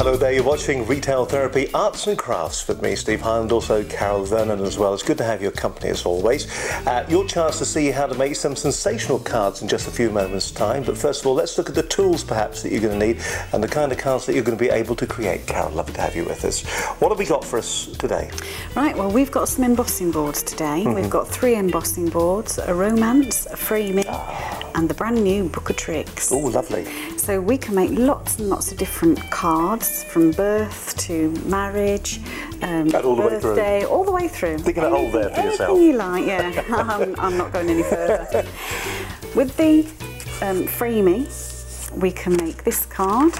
Hello there, you're watching Retail Therapy Arts and Crafts with me, Steve Hyland, also Carol Vernon as well. It's good to have your company as always. Your chance to see how to make some sensational cards in just a few moments' time. But first of all, let's look at the tools perhaps that you're going to need and the kind of cards that you're going to be able to create. Carol, lovely to have you with us. What have we got for us today? Right, well, we've got some embossing boards today. We've got 3 embossing boards, a romance, a freebie, and the brand new Book of Tricks. Oh, lovely. So we can make lots and lots of different cards, from birth to marriage, birthday, all the way through. Thinking a hole there for yourself. Anything you like, yeah. I'm not going any further. With the freebie, we can make this card.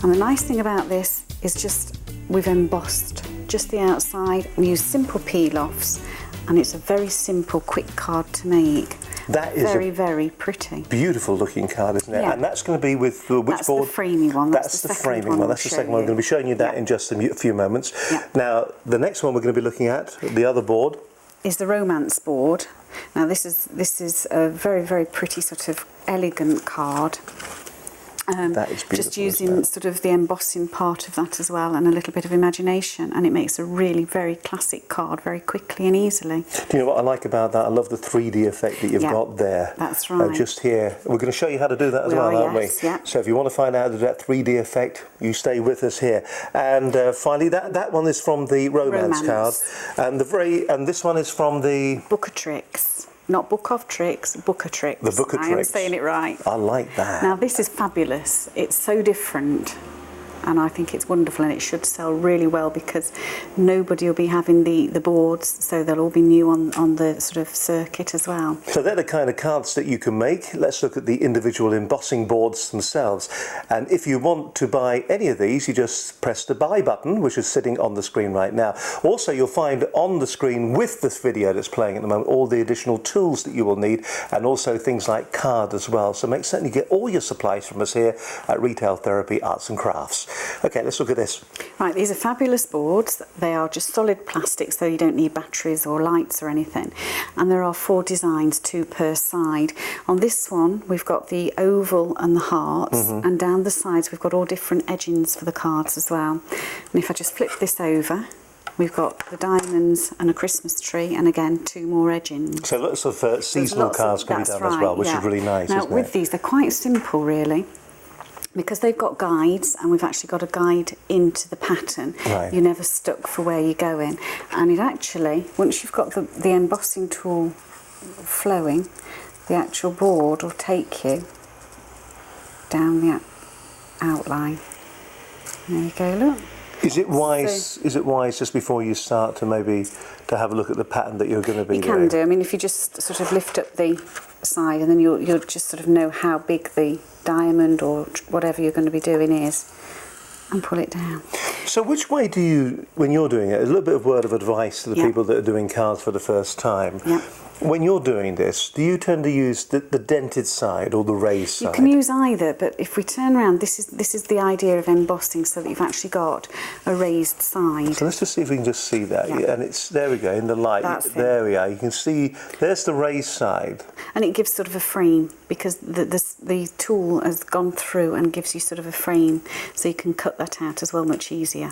And the nice thing about this is just we've embossed just the outside and used simple peel-offs, and it's a very simple, quick card to make. That is very, very pretty. Beautiful looking card, isn't it? Yeah. And that's going to be with which that's board? That's the framey one. That's the framing one. That's the second one. We're going to be showing you that in just a few moments. Yeah. Now, the next one we're going to be looking at, the other board, is the romance board. Now, this is a very, very pretty sort of elegant card. That is beautiful, just using sort of the embossing part of that as well and a little bit of imagination, and it makes a really very classic card very quickly and easily. Do you know what I like about that? I love the 3D effect that you've got there. That's right. Just here. We're going to show you how to do that as well, aren't we? Yeah. So if you want to find out how to do that 3D effect, you stay with us here. And finally, that one is from the romance card, and this one is from the Book of Tricks. Not Book of Tricks, Book of Tricks. The Book of Tricks. I am saying it right. I like that. Now, this is fabulous. It's so different, and I think it's wonderful, and it should sell really well because nobody will be having the boards, so they'll all be new on the sort of circuit as well. So they're the kind of cards that you can make. Let's look at the individual embossing boards themselves. And if you want to buy any of these, you just press the buy button, which is sitting on the screen right now. Also, you'll find on the screen with this video that's playing at the moment all the additional tools that you will need, and also things like card as well. So make certain you get all your supplies from us here at Retail Therapy Arts and Crafts. Okay, let's look at this. Right, these are fabulous boards. They are just solid plastic, so you don't need batteries or lights or anything. And there are 4 designs, 2 per side. On this one, we've got the oval and the hearts, and down the sides we've got all different edgings for the cards as well. And if I just flip this over, we've got the diamonds and a Christmas tree, and again 2 more edgings. So lots of seasonal cards can be done as well, which is really nice, now, isn't it? with these, they're quite simple really, because they've got guides, and we've actually got a guide into the pattern. Right. You're never stuck for where you're going. And it actually, once you've got the embossing tool flowing, the actual board will take you down the outline. There you go, look. Is it wise? Is it wise just before you start to maybe to have a look at the pattern that you're going to be doing? You can do. I mean, if you just sort of lift up the side, and then you'll just sort of know how big the diamond or whatever you're going to be doing is, and pull it down. So which way do you, when you're doing it, a little bit of word of advice to the people that are doing cards for the first time. Yeah. When you're doing this, do you tend to use the dented side or the raised side? You can use either, but if we turn around, this is the idea of embossing, so that you've actually got a raised side. So let's just see if we can just see that. Yeah. And it's, there we go, in the light. There we are. You can see, there's the raised side. And it gives sort of a frame, because the tool has gone through and gives you sort of a frame, so you can cut that out as well much easier.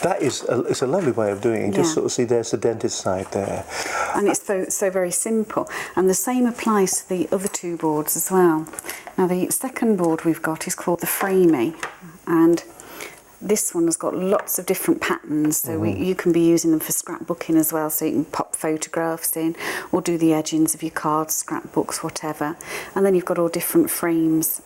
That is, it's a lovely way of doing it. You just sort of see there's the dented side there. And it's so very simple. And the same applies to the other 2 boards as well. Now, the second board we've got is called the framey, and this one has got lots of different patterns, so you can be using them for scrapbooking as well, so you can pop photographs in or do the edgings of your cards, scrapbooks, whatever. And then you've got all different frames,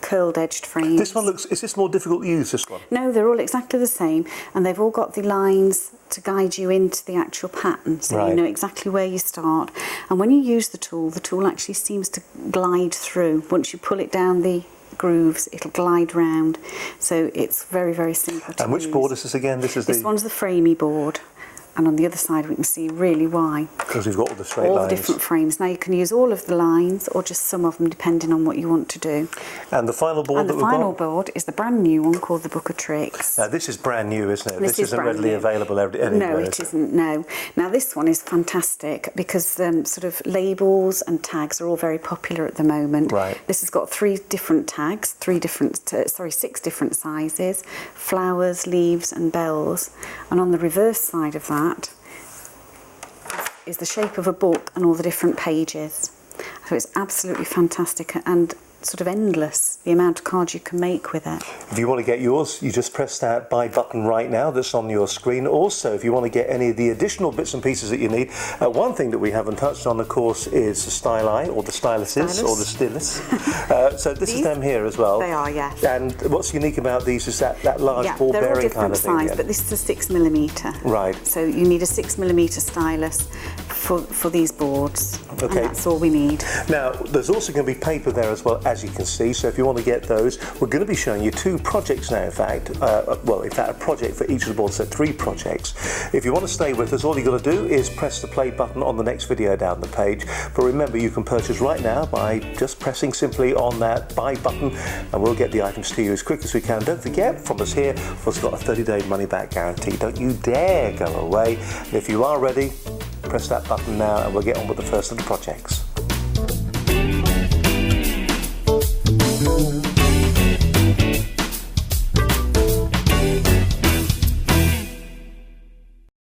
curled edged frames. This one looks, is this more difficult to use, this one? No, they're all exactly the same, and they've all got the lines to guide you into the actual pattern, so you know exactly where you start. And when you use the tool actually seems to glide through. Once you pull it down the grooves, it'll glide round, so it's very, very simple to use. And which board is this again? This one's the framey board. and on the other side we can see really why. Because we've got all the straight all lines. the different frames. Now you can use all of the lines or just some of them depending on what you want to do. And the final board And that the we've got? final board is the brand new one called the Book of Tricks. Now this is brand new, isn't it? This isn't brand readily new. available anywhere. No, it isn't, no. Now this one is fantastic because sort of labels and tags are all very popular at the moment. Right. This has got 3 different tags, 6 different sizes, flowers, leaves and bells. And on the reverse side of that is the shape of a book and all the different pages. So it's absolutely fantastic and sort of endless, the amount of cards you can make with it. If you want to get yours, you just press that buy button right now that's on your screen. Also, if you want to get any of the additional bits and pieces that you need, one thing that we haven't touched on, of course, is the styli, or the styluses, or the stylus. So this is them here as well. They are, yes. And what's unique about these is that large ball they're all bearing different kind of thing. size, but this is a 6mm. Right. So you need a 6mm stylus for these boards. Okay. And that's all we need. Now, there's also going to be paper there as well, as you can see. So if you want to get those, we're going to be showing you 2 projects now, in fact. A project for each of the boards, so 3 projects. If you want to stay with us, all you've got to do is press the play button on the next video down the page. But remember, you can purchase right now by just pressing simply on that buy button, and we'll get the items to you as quick as we can. Don't forget, from us here, we've got a 30-day money-back guarantee. Don't you dare go away. And if you are ready, press that button now and we'll get on with the first of the projects.